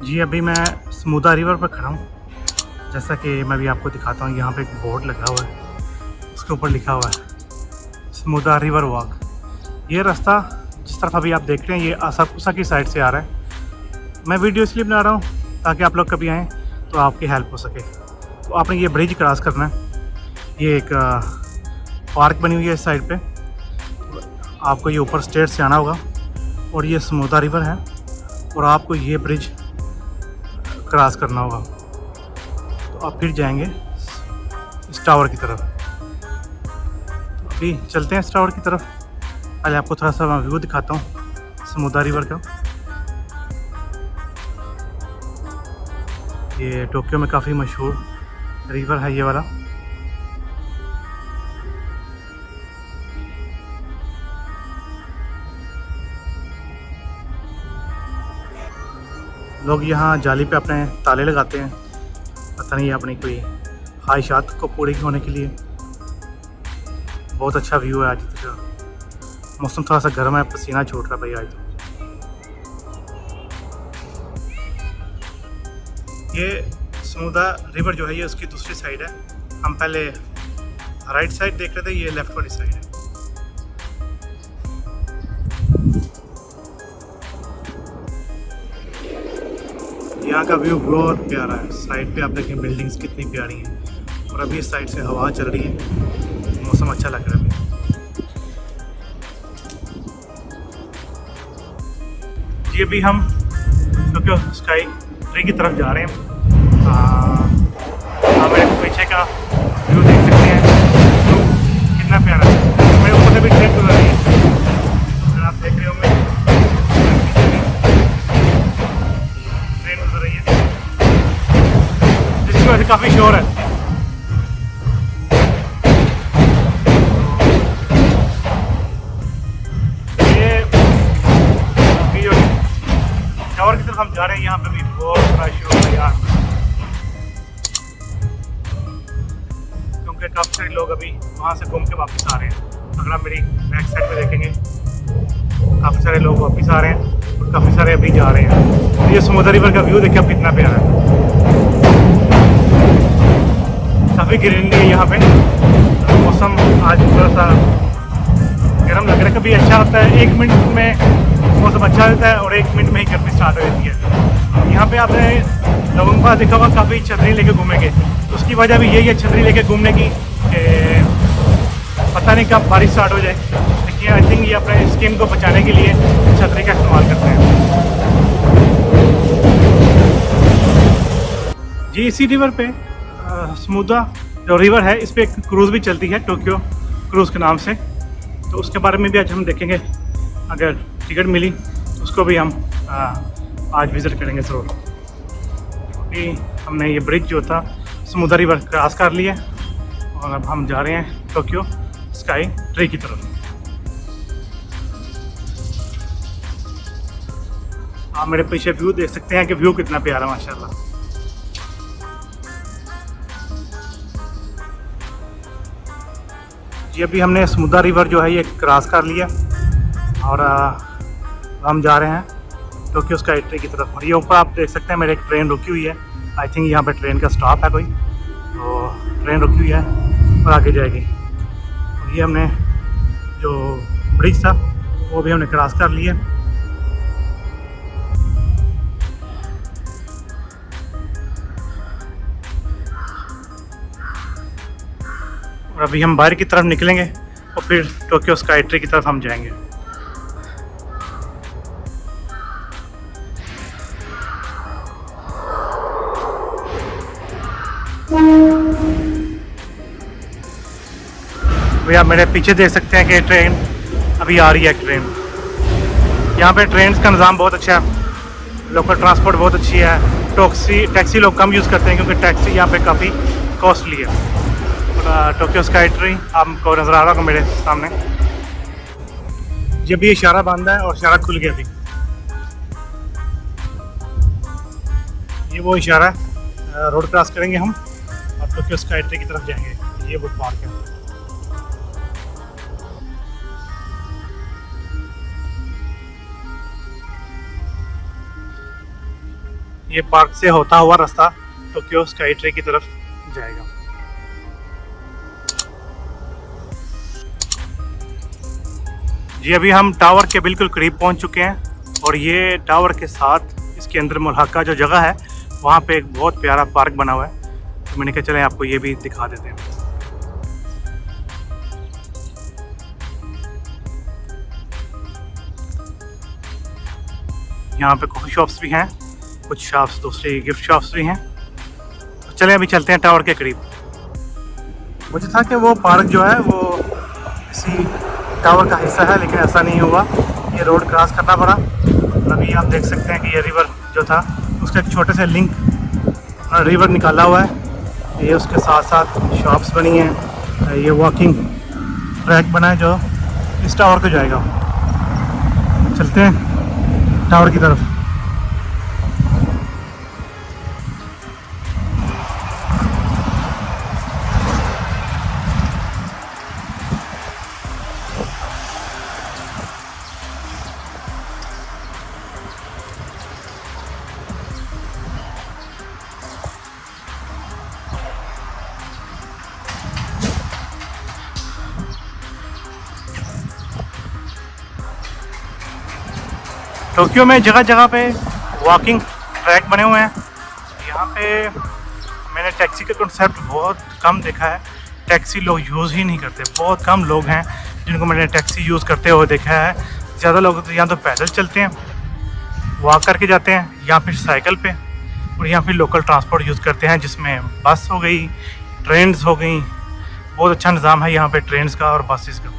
जी अभी मैं स्मूदा रिवर पर खड़ा हूँ। जैसा कि मैं भी आपको दिखाता हूँ, यहाँ पे एक बोर्ड लगा हुआ है, उसके ऊपर लिखा हुआ है स्मूदा रिवर वॉक। ये रास्ता जिस तरफ अभी आप देख रहे हैं ये आसाकुसा की साइड से आ रहा है। मैं वीडियो इसलिए बना रहा हूँ ताकि आप लोग कभी आएँ तो आपकी हेल्प हो सके। तो आपने ये ब्रिज क्रॉस करना है। ये एक पार्क बनी हुई है इस साइड पे। आपको ये ऊपर स्टेट से आना होगा और ये स्मूदा रिवर है और आपको ये ब्रिज क्रॉस करना होगा। तो आप फिर जाएंगे इस टावर की तरफ। तो अभी चलते हैं इस टावर की तरफ। पहले आपको थोड़ा सा व्यू दिखाता हूँ स्मूदा रिवर का। ये टोक्यो में काफ़ी मशहूर रिवर है ये वाला। लोग यहाँ जाली पे अपने ताले लगाते हैं, पता नहीं अपनी कोई ख्वाहिशात को पूरी होने के लिए। बहुत अच्छा व्यू है आज का। मौसम थोड़ा सा गर्म है, पसीना छूट रहा है भाई आज तो। ये स्मूदा रिवर जो है ये उसकी दूसरी साइड है। हम पहले राइट साइड देख रहे थे, ये लेफ्ट वाली साइड है। यहाँ का व्यू बहुत प्यारा है। साइड पे आप देखें बिल्डिंग्स कितनी प्यारी हैं और अभी इस साइड से हवा चल रही है, मौसम अच्छा लग रहा है अभी। ये भी हम टोक्यो स्काई ट्री की तरफ जा रहे हैं। मेरे पीछे का व्यू देख सकते हैं, तो कितना प्यारा है। मेरे ऊपर से भी ट्रेन गुजर रही है, अगर आप देख रहे होंगे ट्रेन गुजर रही है, जिसकी वजह से काफ़ी शोर है। टावर की तरफ हम जा रहे हैं, यहाँ पे भी बहुत बड़ा शोर है यार, क्योंकि काफ़ी सारे लोग अभी वहाँ से घूम के वापस आ रहे हैं। अगर आप मेरी बैक साइड पे देखेंगे काफ़ी सारे लोग वापस आ रहे हैं और काफ़ी सारे अभी जा रहे हैं। तो ये समुद्र रिवर का व्यू देखिए कितना प्यारा है। काफ़ी ग्रीनरी है यहाँ पे। मौसम आज थोड़ा सा गर्म लग रहा है। कभी अच्छा होता है, 1 मिनट में मौसम अच्छा रहता है और 1 मिनट में ही गर्मी स्टार्ट हो जाती है। यहाँ पे आपने लोगों के पास देखा होगा काफ़ी छतरी लेके घूमेंगे, तो उसकी वजह भी यही है छतरी लेके घूमने की। पता नहीं कब बारिश स्टार्ट हो जाए, लेकिन आई थिंक ये अपने स्किन को बचाने के लिए छतरी का इस्तेमाल करते हैं। जी इसी रिवर पे स्मूदा जो रिवर है इस पर एक क्रूज़ भी चलती है, टोक्यो क्रूज़ के नाम से। तो उसके बारे में भी आज हम देखेंगे। अगर टिकट मिली तो उसको भी हम आज विज़िट करेंगे ज़रूर। क्योंकि हमने ये ब्रिज जो था समुद्र रिवर क्रॉस कर लिया और अब हम जा रहे हैं टोक्यो स्काई ट्री की तरफ। आप मेरे पीछे व्यू देख सकते हैं कि व्यू कितना प्यारा माशाल्लाह। ये अभी हमने समुद्र रिवर जो है ये क्रॉस कर लिया और हम जा रहे हैं टोक्यो स्काई ट्री की तरफ। और ये ऊपर आप देख सकते हैं मेरे एक ट्रेन रुकी हुई है। आई थिंक यहाँ पे ट्रेन का स्टॉप है कोई, तो ट्रेन रुकी हुई है और आगे जाएगी। और ये हमने जो ब्रिज था वो भी हमने क्रॉस कर लिया। और अभी हम बाहर की तरफ निकलेंगे और फिर टोक्यो स्काई ट्री की तरफ हम जाएंगे। भैया मेरे पीछे देख सकते हैं कि ट्रेन अभी आ रही है। ट्रेन यहाँ पे ट्रेन का निज़ाम बहुत अच्छा है, लोकल ट्रांसपोर्ट बहुत अच्छी है। टैक्सी लोग कम यूज़ करते हैं क्योंकि टैक्सी यहाँ पे काफ़ी कॉस्टली है। टोक्यो स्काई ट्री आपको नज़र आ रहा होगा मेरे सामने। जब ये इशारा बंद है और इशारा खुल गया अभी, ये वो इशारा है। रोड क्रॉस करेंगे हम और टोक्यो स्काई ट्री की तरफ जाएंगे। ये वो पार्क है। ये पार्क से होता हुआ रास्ता टोक्यो स्काई ट्री की तरफ जाएगा। जी अभी हम टावर के बिल्कुल करीब पहुंच चुके हैं और ये टावर के साथ इसके अंदर मुल्हाका जो जगह है वहाँ पे एक बहुत प्यारा पार्क बना हुआ है, तो मैंने कहा चलें आपको ये भी दिखा देते हैं। यहाँ पे कॉफ़ी शॉप्स भी हैं, कुछ शॉप्स दूसरी गिफ्ट शॉप्स भी हैं। तो चलें अभी चलते हैं टावर के करीब। मुझे था कि वो पार्क जो है वो इसी टावर का हिस्सा है, लेकिन ऐसा नहीं हुआ, ये रोड क्रॉस करना पड़ा। अभी आप देख सकते हैं कि ये रिवर जो था उसका एक छोटे से लिंक रिवर निकाला हुआ है। ये उसके साथ साथ शॉप्स बनी हैं, ये वॉकिंग ट्रैक बना है जो इस टावर को जाएगा। चलते हैं टावर की तरफ। टोक्यो में जगह जगह पे वॉकिंग ट्रैक बने हुए हैं। यहाँ पे मैंने टैक्सी का कॉन्सेप्ट बहुत कम देखा है, टैक्सी लोग यूज़ ही नहीं करते। बहुत कम लोग हैं जिनको मैंने टैक्सी यूज़ करते हुए देखा है। ज़्यादा लोग तो यहाँ तो पैदल चलते हैं, वॉक करके जाते हैं, या फिर साइकिल पे, और यहाँ फिर लोकल ट्रांसपोर्ट यूज़ करते हैं जिसमें बस हो गई, ट्रेन्स हो गई। बहुत अच्छा निज़ाम है यहाँ पे ट्रेन्स का और बसेस का।